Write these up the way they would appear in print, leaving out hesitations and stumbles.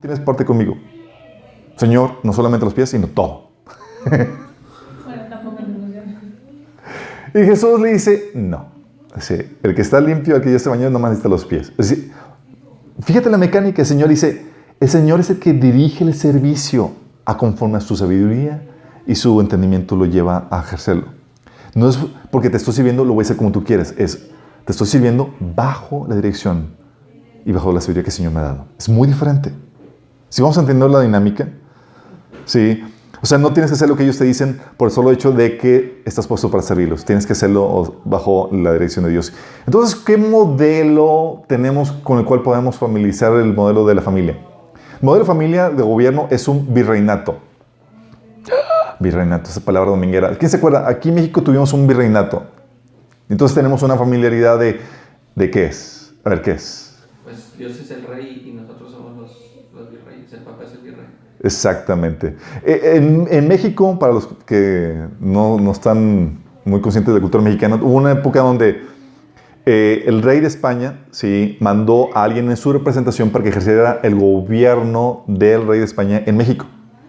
tienes parte conmigo. Señor, no solamente los pies, sino todo. Bueno, tampoco me funciona. Y Jesús le dice, no. Sí, el que está limpio, el que ya se bañó, no más necesita los pies. Es decir, fíjate la mecánica. El Señor dice, el Señor es el que dirige el servicio a conforme a su sabiduría y su entendimiento lo lleva a ejercerlo. No es porque te estoy sirviendo, lo voy a hacer como tú quieres. Es, te estoy sirviendo bajo la dirección y bajo la sabiduría que el Señor me ha dado. Es muy diferente. Si vamos a entender la dinámica, ¿sí? O sea, no tienes que hacer lo que ellos te dicen por el solo hecho de que estás puesto para servirlos. Tienes que hacerlo bajo la dirección de Dios. Entonces, ¿qué modelo tenemos con el cual podemos familiarizar el modelo de la familia? El modelo de familia de gobierno es un virreinato. Virreinato, esa palabra dominguera. ¿Quién se acuerda? Aquí en México tuvimos un virreinato. Entonces tenemos una familiaridad de ¿qué es? A ver, ¿qué es? Pues Dios es el rey y nosotros somos los virreyes. El Papa es el virrey. Exactamente. En México, para los que no están muy conscientes de la cultura mexicana, hubo una época donde el rey de España, sí, mandó a alguien en su representación para que ejerciera el gobierno del rey de España en México.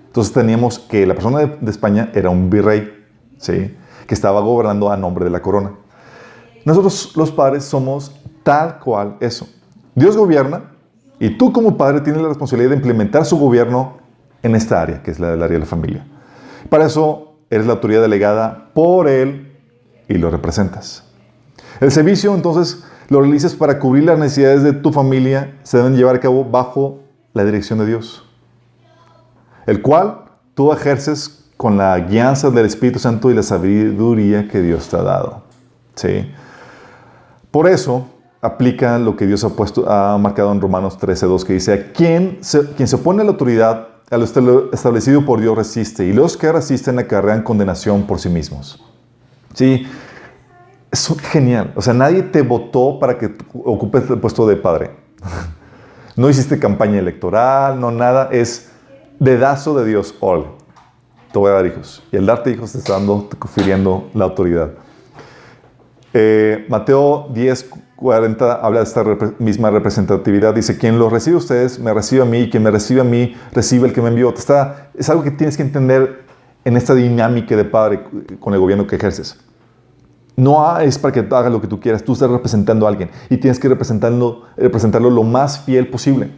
Entonces teníamos que la persona de España era un virrey, ¿sí?, que estaba gobernando a nombre de la corona. Nosotros los padres somos tal cual eso. Dios gobierna y tú como padre tienes la responsabilidad de implementar su gobierno en esta área, que es la del área de la familia. Para eso eres la autoridad delegada por Él y lo representas. El servicio, entonces, lo realizas para cubrir las necesidades de tu familia, se deben llevar a cabo bajo la dirección de Dios, el cual tú ejerces con la guianza del Espíritu Santo y la sabiduría que Dios te ha dado. ¿Sí? Por eso, aplica lo que Dios ha marcado en Romanos 13:2, que dice, quien se opone a la autoridad, a lo establecido por Dios resiste, y los que resisten acarrean condenación por sí mismos. ¿Sí? Es genial. O sea, nadie te votó para que ocupes el puesto de padre. No hiciste campaña electoral, no nada. Es dedazo de Dios. Órale, te voy a dar hijos. Y al darte hijos te está confiriendo la autoridad. Mateo 10:40 habla de esta misma representatividad. Dice, quien los recibe a ustedes, me recibe a mí. Y quien me recibe a mí, recibe el que me envió. Es algo que tienes que entender en esta dinámica de padre con el gobierno que ejerces. No es para que hagas lo que tú quieras. Tú estás representando a alguien y tienes que representarlo lo más fiel posible.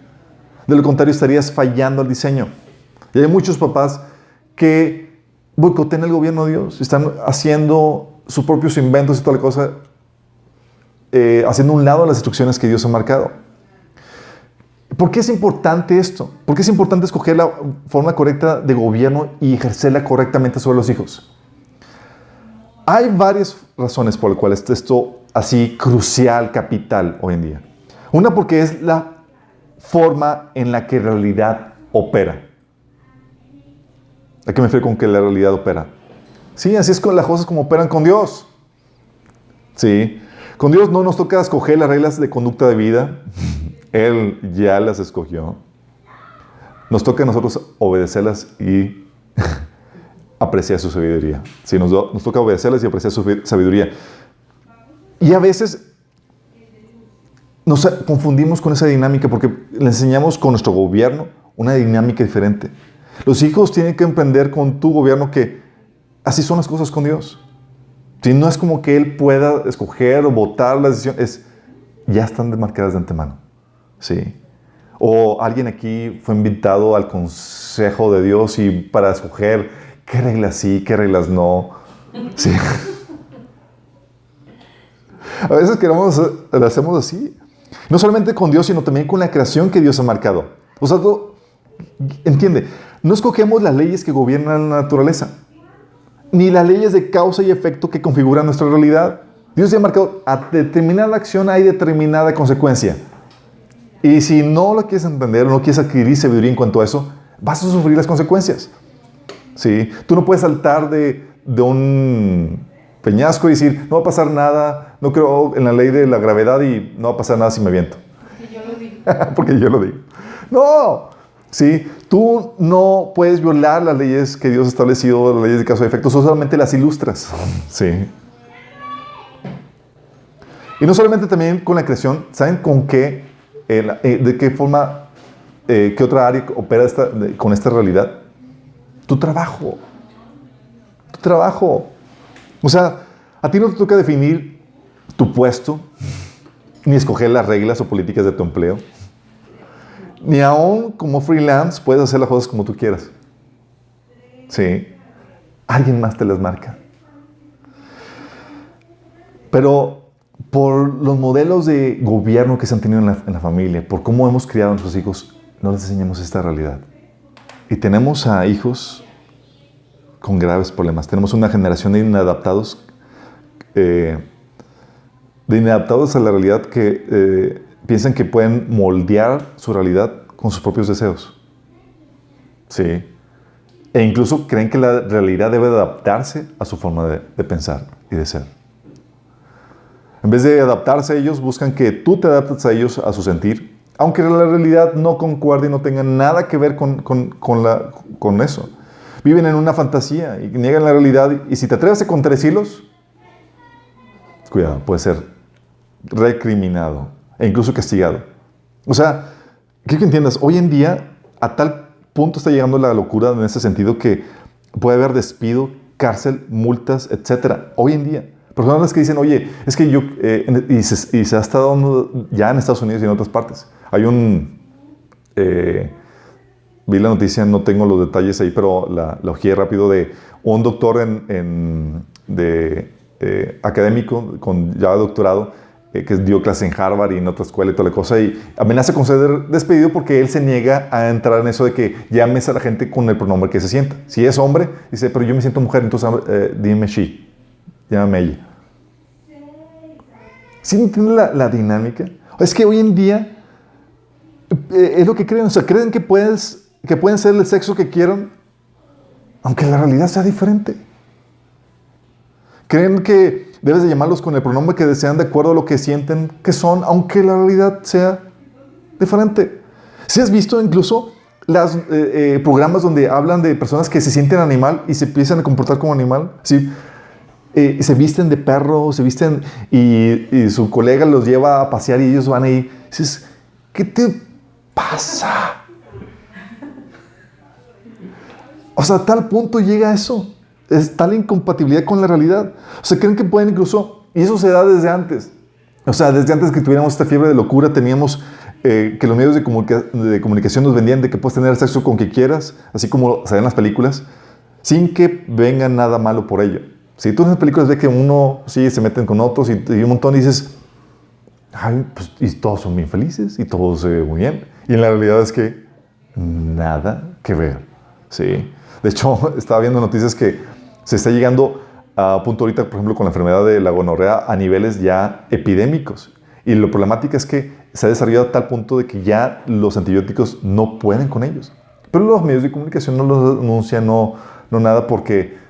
De lo contrario, estarías fallando al diseño. Y hay muchos papás que boicotean el gobierno de Dios. Están haciendo sus propios inventos y toda la cosa, haciendo un lado las instrucciones que Dios ha marcado. ¿Por qué es importante esto? ¿Por qué es importante escoger la forma correcta de gobierno y ejercerla correctamente sobre los hijos? Hay varias razones por las cuales esto así crucial, capital hoy en día. Una, porque es la forma en la que en realidad opera. ¿A qué me refiero con que la realidad opera? Sí, así es con las cosas como operan con Dios. Sí, con Dios no nos toca escoger las reglas de conducta de vida. Él ya las escogió. Nos toca a nosotros obedecerlas y apreciar su sabiduría. Sí, nos toca obedecerlas y apreciar su sabiduría. Y a veces nos confundimos con esa dinámica porque le enseñamos con nuestro gobierno una dinámica diferente. Los hijos tienen que emprender con tu gobierno que así son las cosas con Dios. Si no es como que Él pueda escoger o votar las decisiones, ya están demarcadas de antemano. Sí. O alguien aquí fue invitado al consejo de Dios y para escoger qué reglas sí, qué reglas no. Sí. A veces lo hacemos así. No solamente con Dios, sino también con la creación que Dios ha marcado. O sea, entiende, no escogemos las leyes que gobiernan la naturaleza, ni las leyes de causa y efecto que configuran nuestra realidad. Dios ya ha marcado, a determinada acción hay determinada consecuencia. Y si no lo quieres entender o no quieres adquirir sabiduría en cuanto a eso, vas a sufrir las consecuencias. ¿Sí? Tú no puedes saltar de un peñasco y decir, no va a pasar nada, no creo en la ley de la gravedad y no va a pasar nada si me aviento. Porque yo lo digo. Porque yo lo digo. ¡No! ¿Sí? Tú no puedes violar las leyes que Dios ha establecido, las leyes de causa y efecto, solamente las ilustras. ¿Sí? Y no solamente también con la creación, ¿saben con qué, de qué forma ¿qué otra área opera con esta realidad? Tu trabajo. Tu trabajo. O sea, a ti no te toca definir tu puesto, ni escoger las reglas o políticas de tu empleo. Ni aún como freelance puedes hacer las cosas como tú quieras. Sí. Alguien más te las marca. Pero por los modelos de gobierno que se han tenido en la familia, por cómo hemos criado a nuestros hijos, no les enseñamos esta realidad. Y tenemos a hijos con graves problemas. Tenemos una generación de inadaptados a la realidad que piensan que pueden moldear su realidad con sus propios deseos. Sí. E incluso creen que la realidad debe adaptarse a su forma de pensar y de ser. En vez de adaptarse a ellos, buscan que tú te adaptes a ellos, a su sentir, aunque la realidad no concuerde y no tenga nada que ver con eso. Viven en una fantasía y niegan la realidad. Y si te atreves a contradecirlos, cuidado, puede ser recriminado e incluso castigado. O sea, quiero que entiendas, hoy en día a tal punto está llegando la locura en ese sentido que puede haber despido, cárcel, multas, etc. Hoy en día. Personas que dicen, oye, es que yo... y se ha estado dando ya en Estados Unidos y en otras partes. Hay vi la noticia, no tengo los detalles ahí, pero la ojeé rápido de un doctor académico con ya doctorado que dio clase en Harvard y en otra escuela y toda la cosa y amenaza con ser despedido porque él se niega a entrar en eso de que llames a la gente con el pronombre que se sienta. Si es hombre, dice, pero yo me siento mujer, entonces dime she, llámame ella. ¿Sí entienden la dinámica? Es que hoy en día es lo que creen, o sea, creen que pueden ser el sexo que quieran, aunque la realidad sea diferente. Creen que debes de llamarlos con el pronombre que desean de acuerdo a lo que sienten que son, aunque la realidad sea diferente. ¿Sí has visto incluso los programas donde hablan de personas que se sienten animal y se empiezan a comportar como animal? ¿Sí? Se visten de perro, se visten y su colega los lleva a pasear y ellos van ahí. Dices, ¿qué te pasa? O sea, a tal punto llega eso. Es tal incompatibilidad con la realidad. O sea, creen que pueden incluso... Y eso se da desde antes. O sea, desde antes que tuviéramos esta fiebre de locura, teníamos que los medios de comunicación nos vendían de que puedes tener sexo con quien quieras, así como se ven en las películas, sin que venga nada malo por ello. Si tú en las películas ves que uno sí se meten con otros y un montón y dices, ay, pues, y todos son bien felices y todos muy bien. Y en la realidad es que nada que ver. Sí. De hecho, estaba viendo noticias que se está llegando a punto ahorita, por ejemplo, con la enfermedad de la gonorrea a niveles ya epidémicos. Y lo problemático es que se ha desarrollado a tal punto de que ya los antibióticos no pueden con ellos. Pero los medios de comunicación no los anuncian, no nada, porque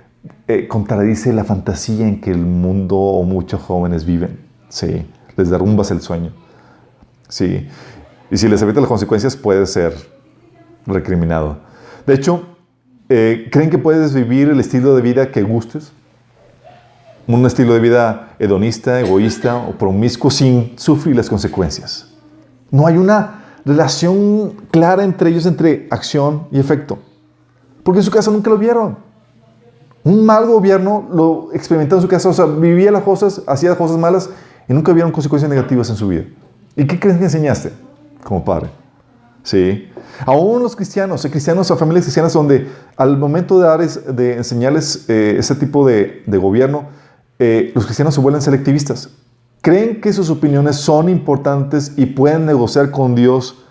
contradice la fantasía en que el mundo o muchos jóvenes viven. Sí, les derrumbas el sueño. Sí, y si les evitas las consecuencias puede ser recriminado. De hecho, ¿creen que puedes vivir el estilo de vida que gustes? Un estilo de vida hedonista, egoísta o promiscuo sin sufrir las consecuencias. No hay una relación clara entre ellos, entre acción y efecto. Porque en su casa nunca lo vieron. Un mal gobierno lo experimentó en su casa, o sea, vivía las cosas, hacía las cosas malas y nunca vieron consecuencias negativas en su vida. ¿Y qué crees que enseñaste como padre? Sí. Aún los cristianos o familias cristianas donde al momento de enseñarles ese tipo de gobierno, los cristianos se vuelven selectivistas. Creen que sus opiniones son importantes y pueden negociar con Dios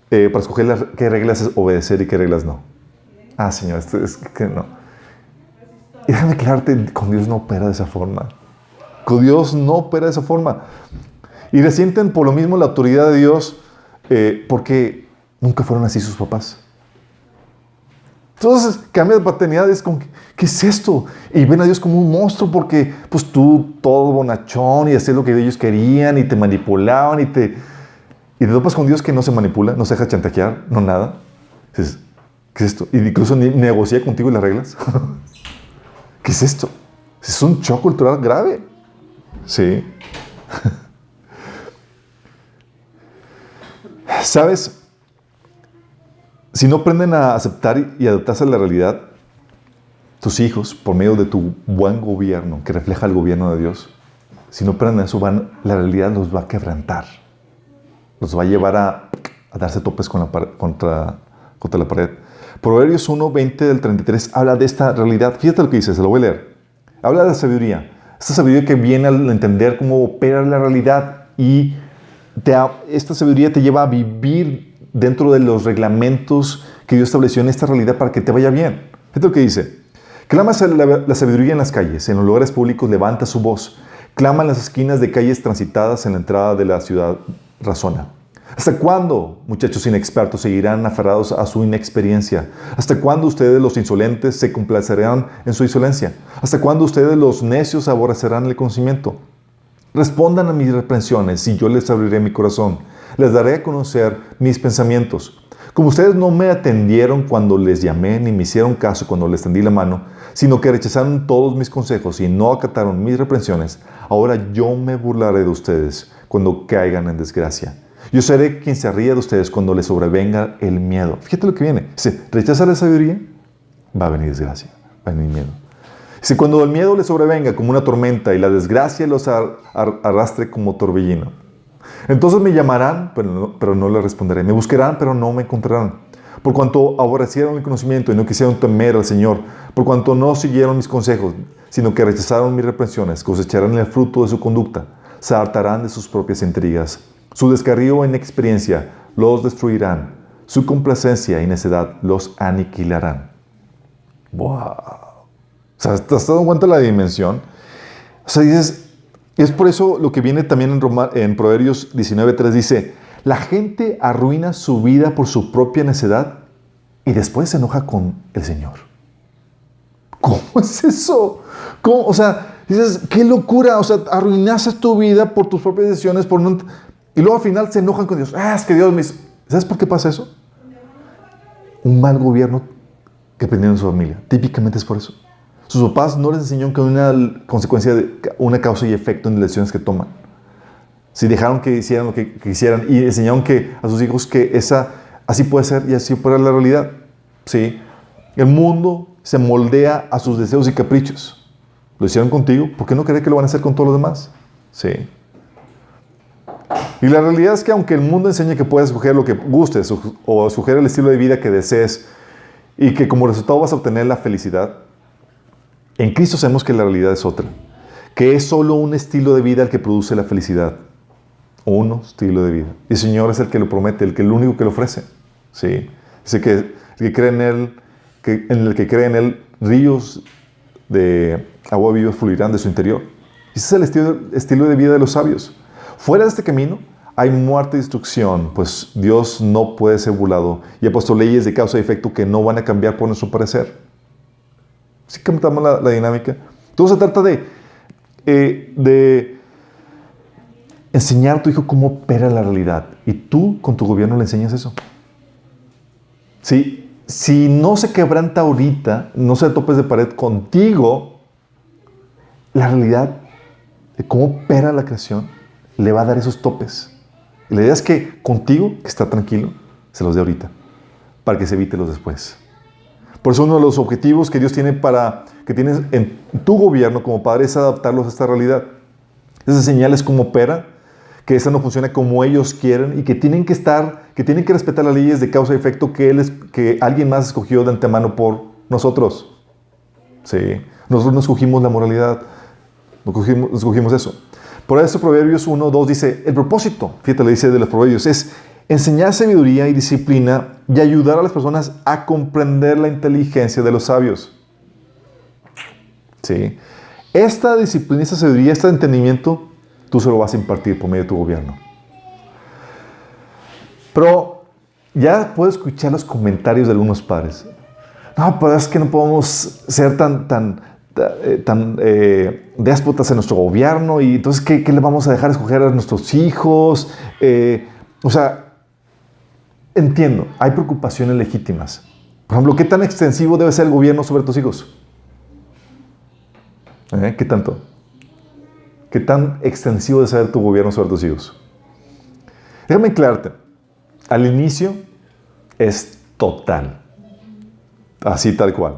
para escoger qué reglas obedecer y qué reglas no. Ah, Señor, esto es que no. Y déjame aclararte, con Dios no opera de esa forma. Con Dios no opera de esa forma. Y resienten por lo mismo la autoridad de Dios porque nunca fueron así sus papás. Entonces cambia de paternidad, es como, ¿qué es esto? Y ven a Dios como un monstruo porque pues tú todo bonachón y hacías lo que ellos querían y te manipulaban y te topas con Dios que no se manipula, no se deja chantajear, no nada. Dices, ¿qué es esto? Y incluso negocia contigo las reglas. ¿Qué es esto? Es un choque cultural grave. Sí. ¿Sabes? Si no aprenden a aceptar y adaptarse a la realidad, tus hijos, por medio de tu buen gobierno, que refleja el gobierno de Dios, si no aprenden eso, la realidad los va a quebrantar. Los va a llevar a darse topes contra la pared. Proverbios 1, 20 del 33 habla de esta realidad. Fíjate lo que dice, se lo voy a leer. Habla de la sabiduría. Esta sabiduría que viene al entender cómo opera la realidad y esta sabiduría te lleva a vivir dentro de los reglamentos que Dios estableció en esta realidad para que te vaya bien. Fíjate lo que dice. Clama la sabiduría en las calles, en los lugares públicos levanta su voz. Clama en las esquinas de calles transitadas, en la entrada de la ciudad razona. ¿Hasta cuándo, muchachos inexpertos, seguirán aferrados a su inexperiencia? ¿Hasta cuándo ustedes, los insolentes, se complacerán en su insolencia? ¿Hasta cuándo ustedes, los necios, aborrecerán el conocimiento? Respondan a mis reprensiones y yo les abriré mi corazón. Les daré a conocer mis pensamientos. Como ustedes no me atendieron cuando les llamé, ni me hicieron caso cuando les tendí la mano, sino que rechazaron todos mis consejos y no acataron mis reprensiones, ahora yo me burlaré de ustedes cuando caigan en desgracia. Yo seré quien se ría de ustedes cuando les sobrevenga el miedo. Fíjate lo que viene. Si rechaza la sabiduría, va a venir desgracia, va a venir miedo. Si cuando el miedo les sobrevenga como una tormenta y la desgracia los arrastre como torbellino, entonces me llamarán, pero no les responderé. Me buscarán, pero no me encontrarán. Por cuanto aborrecieron el conocimiento y no quisieron temer al Señor, por cuanto no siguieron mis consejos, sino que rechazaron mis reprensiones, cosecharán el fruto de su conducta, se hartarán de sus propias intrigas. Su descarrío e inexperiencia los destruirán, su complacencia y necedad los aniquilarán. ¡Wow! O sea, ¿te has dado cuenta de la dimensión? O sea, dices, es por eso lo que viene también en Proverbios 19:3 dice, la gente arruina su vida por su propia necedad y después se enoja con el Señor. ¿Cómo es eso? ¿Cómo? O sea, dices, qué locura. O sea, arruinaste tu vida por tus propias decisiones y luego al final se enojan con Dios. Es que Dios me hizo. ¿Sabes por qué pasa eso? Un mal gobierno que aprendieron en su familia. Típicamente es por eso. Sus papás no les enseñaron que hay una consecuencia, una causa y efecto en las decisiones que toman. Si dejaron que hicieran lo que quisieran y enseñaron a sus hijos que así puede ser y así puede ser la realidad. ¿Sí? El mundo se moldea a sus deseos y caprichos. Lo hicieron contigo, ¿por qué no creer que lo van a hacer con todos los demás? Sí. Y la realidad es que aunque el mundo enseñe que puedes escoger lo que gustes o escoger el estilo de vida que desees y que como resultado vas a obtener la felicidad, en Cristo sabemos que la realidad es otra. Que es solo un estilo de vida el que produce la felicidad. Un estilo de vida. Y el Señor es el que lo promete, el único que lo ofrece. ¿Sí? Dice que el que cree en Él, en el que cree en Él, ríos de agua viva fluirán de su interior. Ese es el estilo de vida de los sabios. Fuera de este camino hay muerte y destrucción, pues Dios no puede ser burlado y ha puesto leyes de causa y efecto que no van a cambiar por nuestro parecer. ¿Sí captamos la dinámica? Todo se trata de enseñar a tu hijo cómo opera la realidad. Y tú, con tu gobierno, le enseñas eso. ¿Sí? Si no se quebranta ahorita, no se topes de pared contigo, la realidad de cómo opera la creación le va a dar esos topes. Y la idea es que contigo, que está tranquilo, se los dé ahorita, para que se evite los después. Por eso uno de los objetivos que Dios tiene que tienes en tu gobierno como padre es adaptarlos a esta realidad. Es enseñarles cómo opera, que esa no funciona como ellos quieren y que tienen que respetar las leyes de causa y efecto que alguien más escogió de antemano por nosotros. Sí. Nosotros no escogimos la moralidad, no escogimos eso. Por eso Proverbios 1:2 dice, el propósito, fíjate, le dice de los Proverbios, es enseñar sabiduría y disciplina y ayudar a las personas a comprender la inteligencia de los sabios. ¿Sí? Esta disciplina, esta sabiduría, este entendimiento, tú se lo vas a impartir por medio de tu gobierno. Pero ya puedo escuchar los comentarios de algunos padres. No, pero es que no podemos ser tan déspotas en nuestro gobierno y entonces ¿qué le vamos a dejar escoger a nuestros hijos? O sea, entiendo, hay preocupaciones legítimas. Por ejemplo, ¿qué tan extensivo debe ser el gobierno sobre tus hijos? ¿Qué tanto? ¿Qué tan extensivo debe ser tu gobierno sobre tus hijos? Déjame aclararte. Al inicio es total. Así tal cual.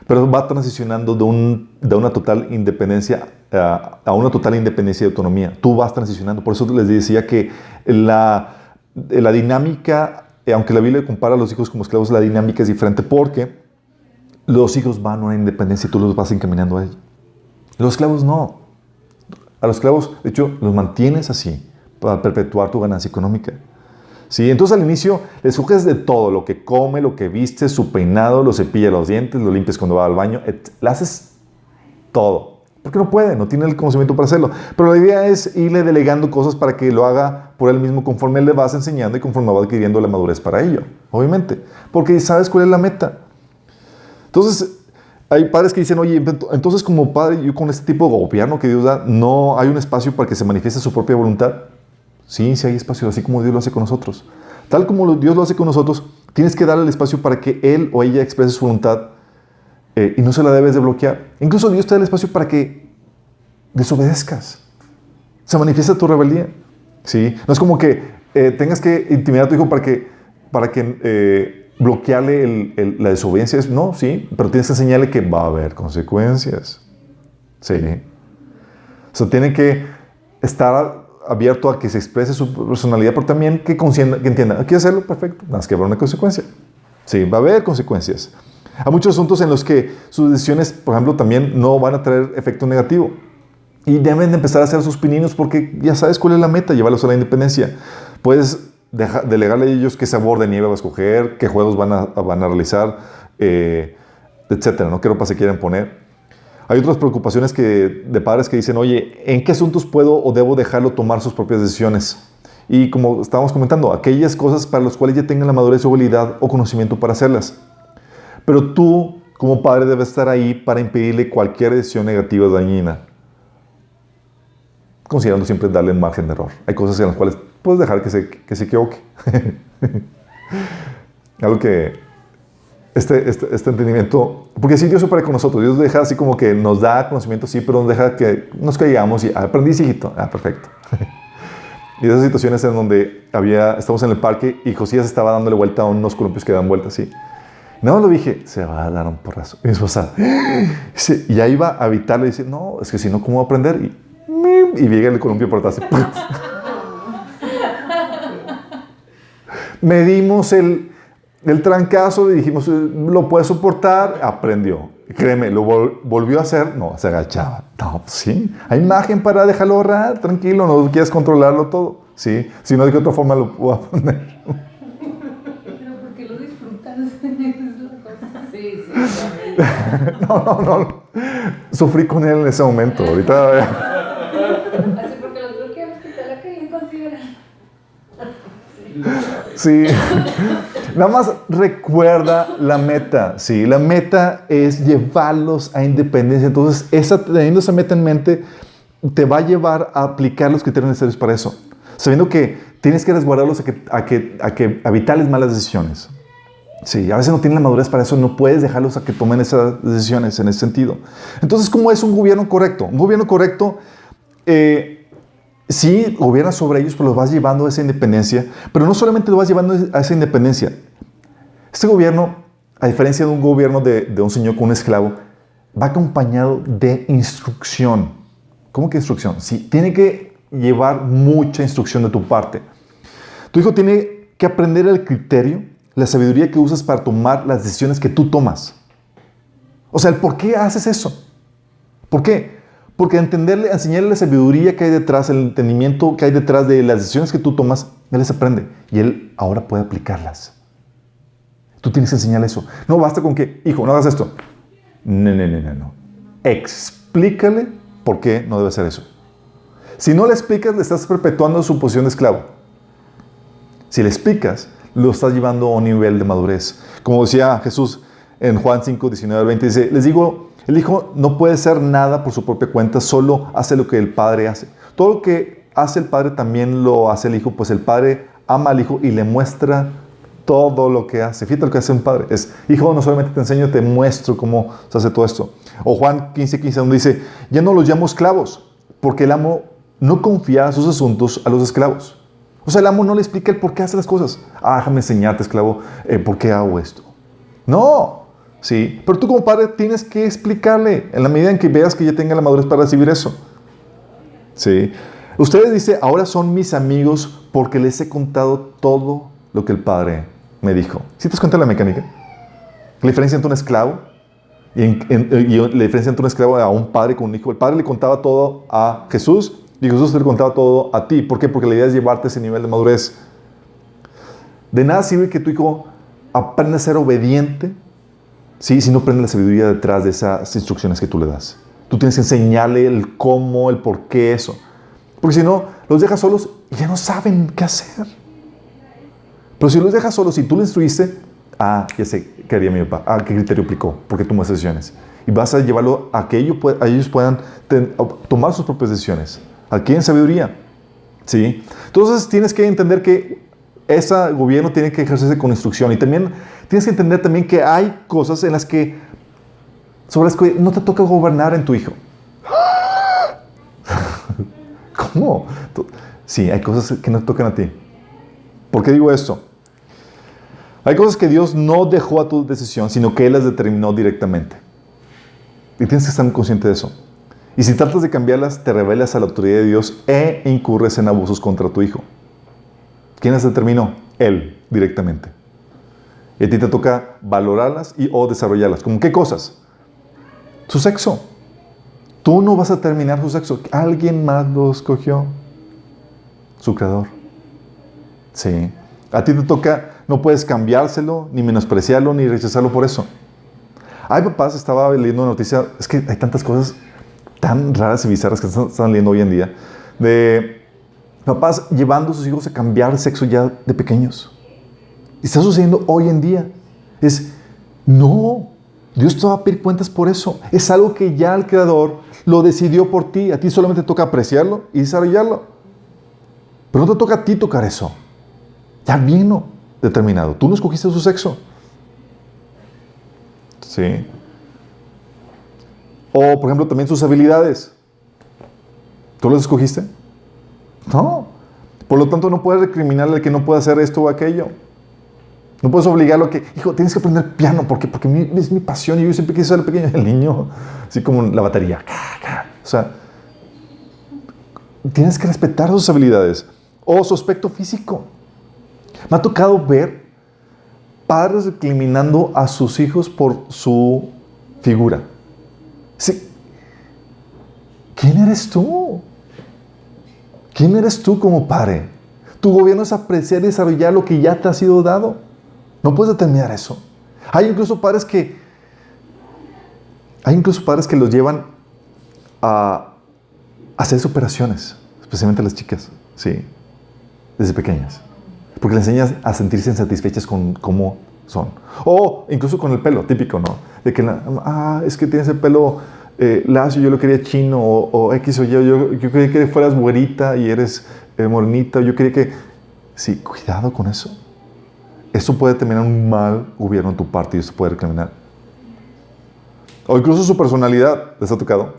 Pero va transicionando de una total independencia a una total independencia y autonomía. Tú vas transicionando. Por eso les decía que la dinámica, aunque la Biblia compara a los hijos como esclavos, la dinámica es diferente porque los hijos van a una independencia y tú los vas encaminando a ella. Los esclavos no. A los esclavos, de hecho, los mantienes así para perpetuar tu ganancia económica. ¿Sí? Entonces al inicio le escoges de todo, lo que come, lo que viste, su peinado, lo cepilla los dientes, lo limpias cuando va al baño, le haces todo. Porque no puede, no tiene el conocimiento para hacerlo. Pero la idea es irle delegando cosas para que lo haga por él mismo conforme le vas enseñando y conforme va adquiriendo la madurez para ello, obviamente. Porque sabes cuál es la meta. Entonces, hay padres que dicen, oye, entonces como padre, yo con este tipo de gobierno que Dios da, ¿no hay un espacio para que se manifieste su propia voluntad? Sí, sí hay espacio, así como Dios lo hace con nosotros. Tal como Dios lo hace con nosotros, tienes que darle el espacio para que él o ella exprese su voluntad y no se la debes de bloquear. Incluso Dios te da el espacio para que desobedezcas. Se manifiesta tu rebeldía. ¿Sí? No es como que tengas que intimidar a tu hijo para que bloquearle la desobediencia. No, sí, pero tienes que enseñarle que va a haber consecuencias. Sí. O sea, tiene que estar abierto a que se exprese su personalidad, pero también que entienda, hay que hacerlo, perfecto, nada más que habrá una consecuencia. Sí, va a haber consecuencias. Hay muchos asuntos en los que sus decisiones, por ejemplo, también no van a traer efecto negativo. Y deben de empezar a hacer sus pininos porque ya sabes cuál es la meta, llevarlos a la independencia. Puedes delegarle a ellos qué sabor de nieve va a escoger, qué juegos van a realizar, etcétera, ¿no? ¿Qué ropa se quieren poner? Hay otras preocupaciones de padres que dicen, oye, ¿en qué asuntos puedo o debo dejarlo tomar sus propias decisiones? Y como estábamos comentando, aquellas cosas para las cuales ya tengan la madurez o habilidad o conocimiento para hacerlas. Pero tú, como padre, debes estar ahí para impedirle cualquier decisión negativa o dañina, considerando siempre darle un margen de error. Hay cosas en las cuales puedes dejar que se equivoque. Algo que este entendimiento, porque si Dios opera con nosotros, Dios deja así como que nos da conocimiento, sí, pero nos deja que nos caigamos y aprendí, hijito, perfecto. Y esas situaciones en donde estamos en el parque y Josías estaba dándole vuelta a unos columpios que dan vuelta así. No, lo dije, se va a dar un porrazo. Y mi esposa, y ya iba a evitarlo y dice, no, es que si no, ¿cómo va a aprender? Y llega el columpio por atrás. Medimos el trancazo y dijimos, ¿lo puede soportar? Aprendió. Créeme, lo volvió a hacer. No, se agachaba. No, sí. Hay imagen para dejarlo ahorrar. Tranquilo, no quieres controlarlo todo. Sí. Si no, ¿de qué otra forma lo puedo poner? Pero porque lo disfrutas. Es la cosa. Sí, sí. No. Sufrí con él en ese momento. Ahorita... Así porque lo otro que al hospital acá y considera. Sí. Nada más recuerda la meta. Sí, la meta es llevarlos a independencia. Entonces, teniendo esa meta en mente, te va a llevar a aplicar los criterios necesarios para eso. Sabiendo que tienes que resguardarlos a evitarles malas decisiones. Sí, a veces no tienen la madurez para eso, no puedes dejarlos a que tomen esas decisiones en ese sentido. Entonces, ¿cómo es un gobierno correcto? Un gobierno correcto, sí, gobiernas sobre ellos, pero los vas llevando a esa independencia. Pero no solamente lo vas llevando a esa independencia. Este gobierno, a diferencia de un gobierno de un señor con un esclavo, va acompañado de instrucción. ¿Cómo que instrucción? Sí, tiene que llevar mucha instrucción de tu parte. Tu hijo tiene que aprender el criterio, la sabiduría que usas para tomar las decisiones que tú tomas. O sea, el por qué haces eso. ¿Por qué? Porque enseñarle la sabiduría que hay detrás, el entendimiento que hay detrás de las decisiones que tú tomas, él les aprende y él ahora puede aplicarlas. Tú tienes que enseñarle eso. No basta con que, hijo, no hagas esto. No. Explícale por qué no debe hacer eso. Si no le explicas, le estás perpetuando su posición de esclavo. Si le explicas, lo estás llevando a un nivel de madurez. Como decía Jesús en Juan 5, 19 al 20, dice, les digo, el hijo no puede hacer nada por su propia cuenta, solo hace lo que el padre hace. Todo lo que hace el padre también lo hace el hijo, pues el padre ama al hijo y le muestra todo lo que hace. Fíjate lo que hace un padre. Es, hijo, no solamente te enseño, te muestro cómo se hace todo esto. O Juan 15, donde dice, ya no los llamo esclavos, porque el amo no confía sus asuntos a los esclavos. O sea, el amo no le explica el por qué hace las cosas. Déjame enseñarte, esclavo, por qué hago esto. No, sí. Pero tú como padre tienes que explicarle en la medida en que veas que ya tenga la madurez para recibir eso. Sí. Ustedes dice, ahora son mis amigos porque les he contado todo lo que el padre me dijo. ¿Sí te das cuenta de la mecánica? La diferencia entre un esclavo y la diferencia entre un esclavo a un padre con un hijo. El padre le contaba todo a Jesús y Jesús te le contaba todo a ti. ¿Por qué? Porque la idea es llevarte a ese nivel de madurez. De nada sirve que tu hijo aprenda a ser obediente, ¿sí? Si no aprende la sabiduría detrás de esas instrucciones que tú le das. Tú tienes que enseñarle el cómo, el por qué eso. Porque si no, los dejas solos y ya no saben qué hacer. Pero si los dejas solos y tú le instruiste, ya sé qué haría mi papá, qué criterio aplicó, porque tomó esas decisiones. Y vas a llevarlo a que ellos puedan tomar sus propias decisiones. Adquieren sabiduría. ¿Sí? Entonces tienes que entender que ese gobierno tiene que ejercerse con instrucción. Y también tienes que entender también que hay cosas en las que, sobre las que no te toca gobernar en tu hijo. ¿Cómo? Sí, hay cosas que no te tocan a ti. ¿Por qué digo esto? Hay cosas que Dios no dejó a tu decisión, sino que Él las determinó directamente. Y tienes que estar muy consciente de eso. Y si tratas de cambiarlas, te rebelas a la autoridad de Dios e incurres en abusos contra tu hijo. ¿Quién las determinó? Él, directamente. Y a ti te toca valorarlas o desarrollarlas. ¿Cómo qué cosas? Su sexo. Tú no vas a terminar su sexo. Alguien más lo escogió. Su creador. Sí. A ti te toca, no puedes cambiárselo, ni menospreciarlo, ni rechazarlo por eso. Ay, papás, estaba leyendo una noticia, es que hay tantas cosas tan raras y bizarras que están leyendo hoy en día, de papás llevando a sus hijos a cambiar de sexo ya de pequeños. Y está sucediendo hoy en día. No, Dios te va a pedir cuentas por eso. Es algo que ya el Creador lo decidió por ti. A ti solamente te toca apreciarlo y desarrollarlo. Pero no te toca a ti tocar eso. Ya vino determinado. Tú no escogiste su sexo. Sí. O, por ejemplo, también sus habilidades. ¿Tú las escogiste? No. Por lo tanto, no puedes recriminarle al que no puede hacer esto o aquello. No puedes obligarlo a que, hijo, tienes que aprender piano porque es mi pasión y yo siempre quise ser el pequeño, el niño. Así como la batería. O sea, tienes que respetar sus habilidades. O su aspecto físico. Me ha tocado ver padres recriminando a sus hijos por su figura. Sí. ¿Quién eres tú? ¿Quién eres tú como padre? Tu gobierno es apreciar y desarrollar lo que ya te ha sido dado. No puedes determinar eso. Hay incluso padres que los llevan a hacer operaciones, especialmente las chicas, sí, desde pequeñas. Porque les enseñas a sentirse insatisfechas con cómo son. O incluso con el pelo, típico, ¿no? De que, es que tienes el pelo lacio, yo lo quería chino, o X o Y, yo quería que fueras güerita y eres morenita, yo quería que... Sí, cuidado con eso. Eso puede terminar un mal gobierno en tu parte y eso puede recriminar. O incluso su personalidad, ¿les ha tocado?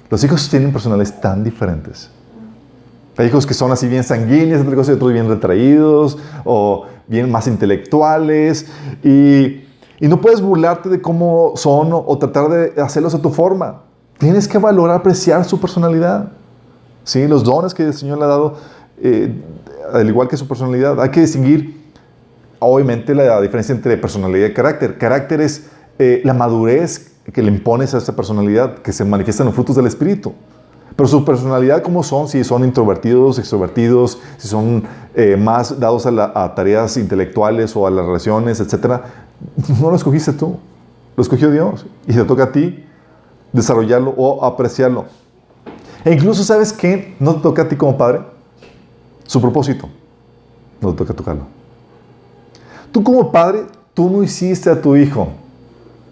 Los hijos tienen personalidades tan diferentes. Hay hijos que son así bien sanguíneos, otros bien retraídos, o bien más intelectuales, y no puedes burlarte de cómo son o tratar de hacerlos a tu forma. Tienes que valorar, apreciar su personalidad. ¿Sí? Los dones que el Señor le ha dado, al igual que su personalidad. Hay que distinguir, obviamente, la diferencia entre personalidad y carácter. Carácter es la madurez que le impones a esa personalidad, que se manifiesta en los frutos del Espíritu. Pero su personalidad, ¿cómo son? Si son introvertidos, extrovertidos, si son más dados a tareas intelectuales o a las relaciones, etc. No lo escogiste tú, lo escogió Dios. Y te toca a ti desarrollarlo o apreciarlo. E incluso, ¿sabes qué? No te toca a ti como padre. Su propósito. No te toca tocarlo. Tú como padre, tú no hiciste a tu hijo.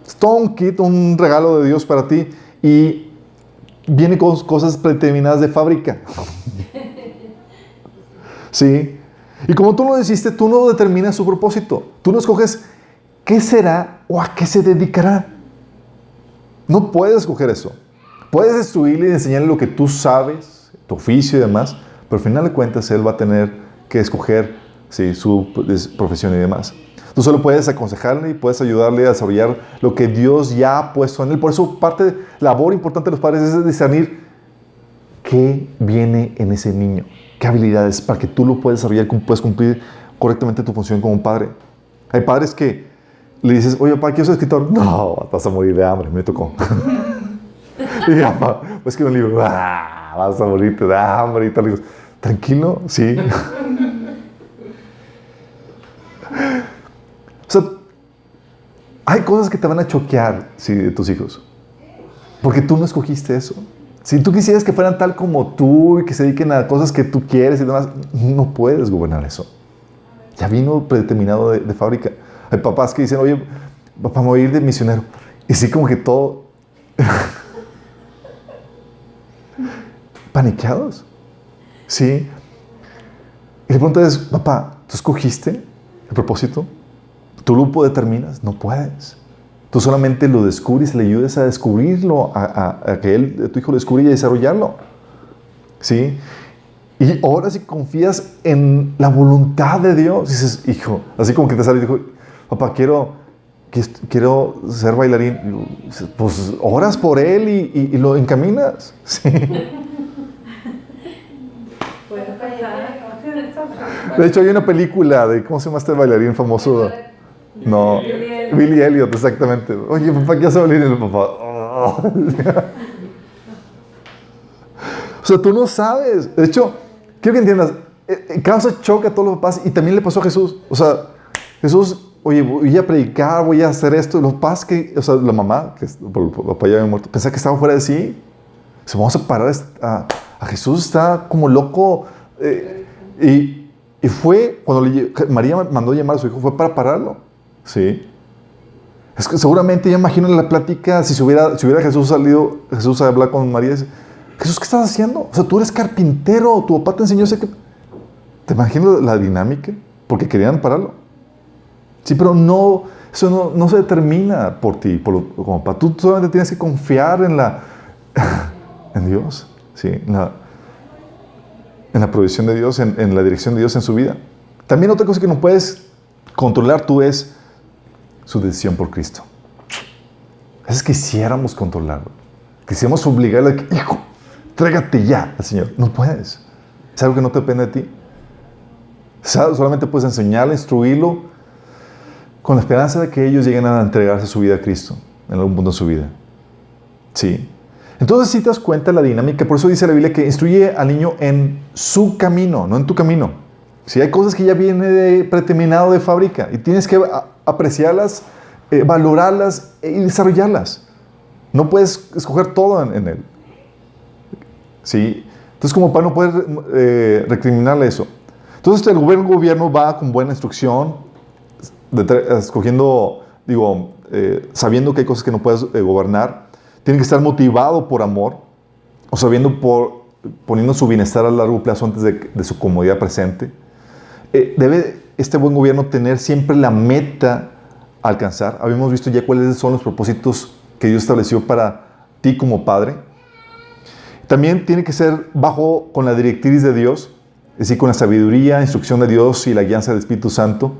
Es todo un kit, un regalo de Dios para ti. Y viene con cosas predeterminadas de fábrica. ¿Sí? Y como tú lo hiciste, tú no determinas su propósito. Tú no escoges qué será o a qué se dedicará. No puedes escoger eso. Puedes instruirle y enseñarle lo que tú sabes, tu oficio y demás, pero al final de cuentas él va a tener que escoger, ¿sí?, su profesión y demás. Tú solo puedes aconsejarle y puedes ayudarle a desarrollar lo que Dios ya ha puesto en él. Por eso labor importante de los padres es discernir qué viene en ese niño, qué habilidades, para que tú lo puedas desarrollar, puedes cumplir correctamente tu función como padre. Hay padres que le dices, oye, papá, quiero ser escritor. No, vas a morir de hambre, me tocó. Y ya, papá, pues que un libro, vas a morirte de hambre y tal. Y digo, tranquilo, sí. O sea, hay cosas que te van a choquear, sí, de tus hijos. Porque tú no escogiste eso. Si tú quisieras que fueran tal como tú y que se dediquen a cosas que tú quieres y demás, no puedes gobernar eso. Ya vino predeterminado de fábrica. Hay papás que dicen, oye, papá, me voy a ir de misionero. Y sí, como que todo... paniqueados. Sí. Y de pronto es, papá, ¿tú escogiste el propósito? ¿Tú lo determinas? No puedes. Tú solamente lo descubres y le ayudas a descubrirlo, a que tu hijo lo descubra y a desarrollarlo. ¿Sí? Y ahora si confías en la voluntad de Dios, dices, hijo, así como que te sale y dijo, papá, quiero ser bailarín. Pues oras por él y lo encaminas. ¿Sí? De hecho, hay una película de, ¿cómo se llama este bailarín famoso? No, Billy Elliot, exactamente. Oye, papá, ¿qué hace bailarín? Papá. Oh. O sea, tú no sabes. De hecho, quiero que entiendas, causa choque a todos los papás y también le pasó a Jesús. O sea, Jesús, oye, voy a predicar, voy a hacer esto. Los papás o sea, la mamá, que por el papá ya había muerto, pensaba que estaba fuera de sí. O sea, vamos a parar a Jesús, está como loco. Y fue, cuando María mandó llamar a su hijo, fue para pararlo. Sí. Es que seguramente, ya imagino en la plática, si hubiera Jesús a hablar con María, dice, Jesús, ¿qué estás haciendo? O sea, tú eres carpintero, tu papá te enseñó ese... ¿Te imagino la dinámica? Porque querían pararlo. Sí, pero no, eso no se determina por ti, como papá. Tú solamente tienes que confiar en en Dios, ¿sí? En la provisión de Dios, en la dirección de Dios en su vida. También otra cosa que no puedes controlar tú es su decisión por Cristo. Es que quisiéramos controlarlo. Quisiéramos obligarle a que, hijo, trégate ya al Señor. No puedes. Es algo que no te depende de ti. Solamente puedes enseñarle, instruirlo, con la esperanza de que ellos lleguen a entregarse su vida a Cristo en algún punto de su vida. Sí. Entonces, si te das cuenta de la dinámica, por eso dice la Biblia que instruye al niño en su camino, no en tu camino. Si hay cosas que ya viene predeterminado de fábrica y tienes que apreciarlas, valorarlas y desarrollarlas. No puedes escoger todo en él. ¿Sí? Entonces, como para no poder recriminarle eso. Entonces, el gobierno va con buena instrucción, escogiendo, sabiendo que hay cosas que no puedes gobernar. Tiene que estar motivado por amor, o poniendo su bienestar a largo plazo antes de su comodidad presente. Debe este buen gobierno tener siempre la meta a alcanzar. Habíamos visto ya cuáles son los propósitos que Dios estableció para ti como padre. También tiene que ser con la directriz de Dios, es decir, con la sabiduría, instrucción de Dios y la guianza del Espíritu Santo,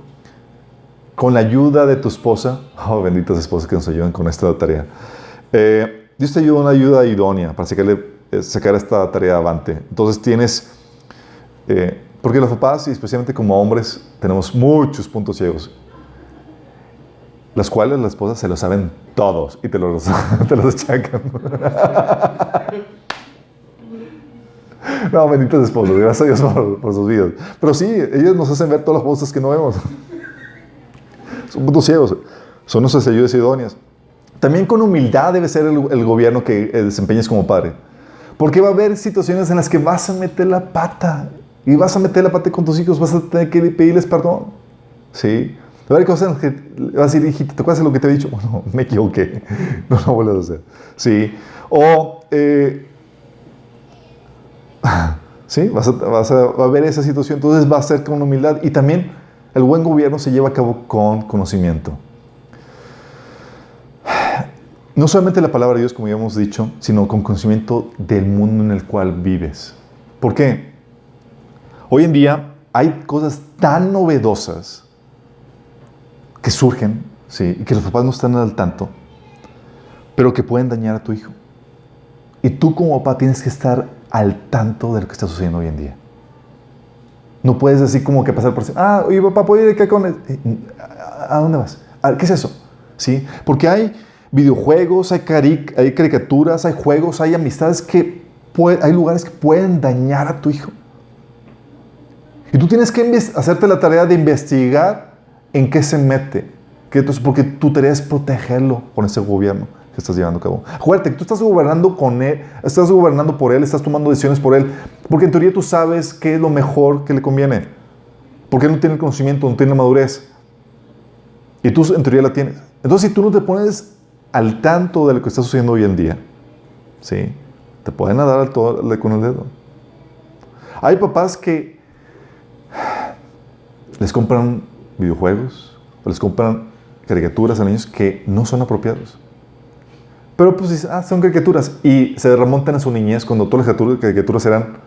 con la ayuda de tu esposa. Oh, benditas esposas que nos ayudan con esta tarea. Dios te ayuda, una ayuda idónea para sacar esta tarea avante. Entonces tienes, porque los papás, y especialmente como hombres, tenemos muchos puntos ciegos, los cuales las esposas se los saben todos y te los achacan. No, benditas esposas, gracias a Dios por sus vidas. Pero sí, ellos nos hacen ver todas las cosas que no vemos. Son puntos ciegos, son nuestras ayudas idóneas. También con humildad debe ser el gobierno que desempeñes como padre. Porque va a haber situaciones en las que vas a meter la pata. Y vas a meter la pata con tus hijos, vas a tener que pedirles perdón. ¿Sí? Va a haber cosas en las que vas a decir, hijita, ¿te acuerdas de lo que te he dicho? Bueno, me equivoqué. No lo vuelvas a hacer. ¿Sí? O, ¿sí? Va a haber esa situación. Entonces va a ser con humildad. Y también el buen gobierno se lleva a cabo con conocimiento. No solamente la palabra de Dios, como ya hemos dicho, sino con conocimiento del mundo en el cual vives. ¿Por qué? Hoy en día hay cosas tan novedosas que surgen, ¿sí? Y que los papás no están al tanto, pero que pueden dañar a tu hijo. Y tú como papá tienes que estar al tanto de lo que está sucediendo hoy en día. No puedes así como que pasar por... oye papá, ¿puedo ir acá con él? ¿A dónde vas? ¿Qué es eso? ¿Sí? Porque hay videojuegos, hay caricaturas, hay juegos, hay amistades hay lugares que pueden dañar a tu hijo. Y tú tienes que hacerte la tarea de investigar en qué se mete. Porque tu tarea es protegerlo con ese gobierno que estás llevando a cabo. Acuérdate que tú estás gobernando con él, estás gobernando por él, estás tomando decisiones por él, porque en teoría tú sabes qué es lo mejor que le conviene. Porque él no tiene el conocimiento, no tiene la madurez. Y tú en teoría la tienes. Entonces, si tú no te pones al tanto de lo que está sucediendo hoy en día, ¿sí? Te pueden dar con el dedo. Hay papás que les compran videojuegos, o les compran caricaturas a niños que no son apropiados. Pero pues dicen, son caricaturas. Y se remontan a su niñez cuando todas las caricaturas eran,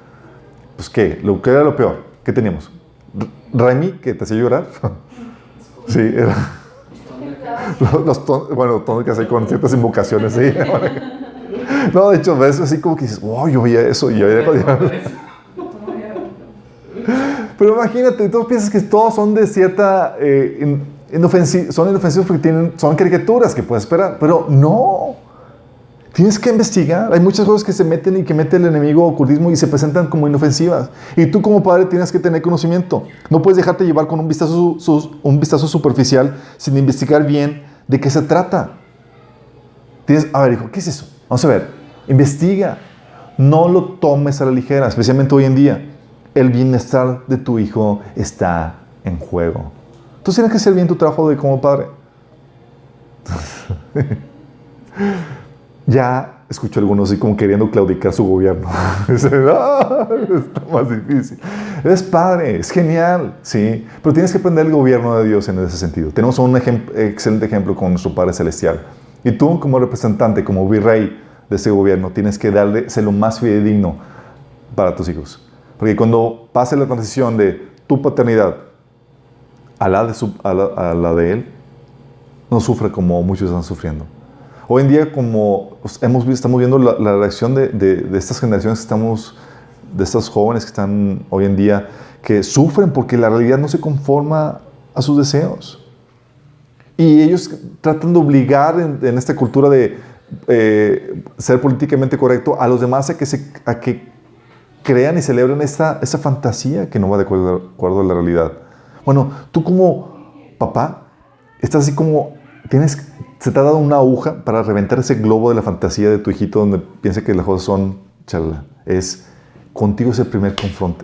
pues ¿qué? Lo que era lo peor. ¿Qué teníamos? Raimi, que te hacía llorar. Sí, era... Los que hacen con ciertas invocaciones, sí. No, de hecho, ves así como que dices, yo veía eso y yo veía... Pero imagínate, tú piensas que todos son de cierta... son inofensivos porque son caricaturas que puedes esperar, pero no. Tienes que investigar. Hay muchas cosas que se meten y que mete el enemigo ocultismo y se presentan como inofensivas. Y tú como padre tienes que tener conocimiento. No puedes dejarte llevar con un vistazo superficial sin investigar bien de qué se trata. A ver, hijo, ¿qué es eso? Vamos a ver. Investiga. No lo tomes a la ligera, especialmente hoy en día. El bienestar de tu hijo está en juego. Entonces tienes que hacer bien tu trabajo como padre. Ya escucho a algunos así como queriendo claudicar su gobierno. Está más difícil. Eres padre, es genial, sí. Pero tienes que aprender el gobierno de Dios en ese sentido. Tenemos un excelente ejemplo con nuestro Padre Celestial. Y tú como representante, como virrey de ese gobierno, tienes que ser lo más fidedigno para tus hijos. Porque cuando pase la transición de tu paternidad a la de él, no sufra como muchos están sufriendo. Hoy en día, como estamos viendo la reacción de estas generaciones de estos jóvenes que están hoy en día, que sufren porque la realidad no se conforma a sus deseos. Y ellos tratan de obligar en esta cultura de ser políticamente correcto a los demás a que crean y celebren esta fantasía que no va de acuerdo a la realidad. Bueno, tú como papá, estás así como se te ha dado una aguja para reventar ese globo de la fantasía de tu hijito donde piensa que las cosas son charla. Contigo es el primer confronte.